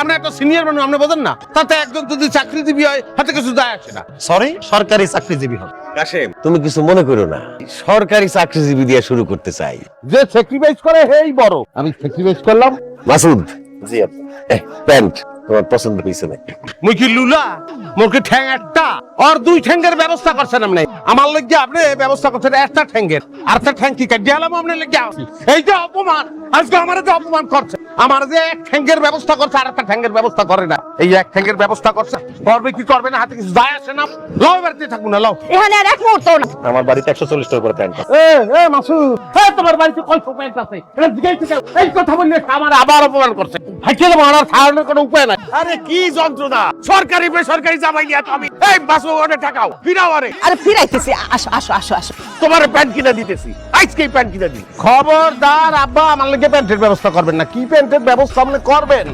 আপনি একটা সিনিয়র মানুষ, আপনি বোঝেন না? তাতে একজন যদি চাকরিজীবী হয় হাতে কিছু যায় আসে না। সরি, সরকারি চাকরিজীবী হবে। কাশেম, তুমি কিছু মনে করো না, সরকারি চাকরিজীবী দিয়ে শুরু করতে চাই। যে স্যাক্রিফাইস করে হেই বড়। আমি স্যাক্রিফাইস করলাম। মাসুদ, জি প্যান্ট তোমার পছন্দ হয়েছে না? মুই কি লুলা? মোর কি ঠ্যাং একটা? আর দুই ঠ্যাঙ্গের ব্যবস্থা করছেন আপনি। আমার লাগি আপনি ব্যবস্থা করছেন একটা ঠ্যাঙ্গের। আর একটা ঠ্যাং কি কাটিয়ে আলাম আপনার লাগি? এই যে অপমান, আজকে আমার যে অপমান করছে। আমার যে এক ঠ্যাঙ্গের ব্যবস্থা করছে আর একটা ঠ্যাঙ্গের ব্যবস্থা করে না। এই এক ঠ্যাঙ্গের ব্যবস্থা করছে, করবে কি করবে না হাতে কিছু যায় আসে না। লাও বাড়িতে থাকুন না, লাও। এখানে আর এক মুহূর্ত না। আমার বাড়িতে 140 টাকা করে প্যান্ট আছে। এ মাসুদ, তোমার বাড়িতে কয় প্যান্ট আছে? এটা জিজ্ঞাসা থেকে এই কথা বললে আমার আবার অপমান করছে। হাইকে দেবো, আমার খাওয়ানোর কোনো উপায় নাই। আরে কি যন্ত্রণা! সরকারি বেসরকারি জামাই নিয়ে তো আমি এই বাসু ওনে টাকাও ফিরাও। আরে আরে ফিরাইতেছি, আসো আসো আসো আসো। তোমার প্যান্ট কিনে দিতেছি, আজকেই প্যান্ট কিনে দিই। খবরদার আব্বা আমার লাগে প্যান্টের ব্যবস্থা করবেন না। কি প্যান্টের ব্যবস্থা আপনি করবেন?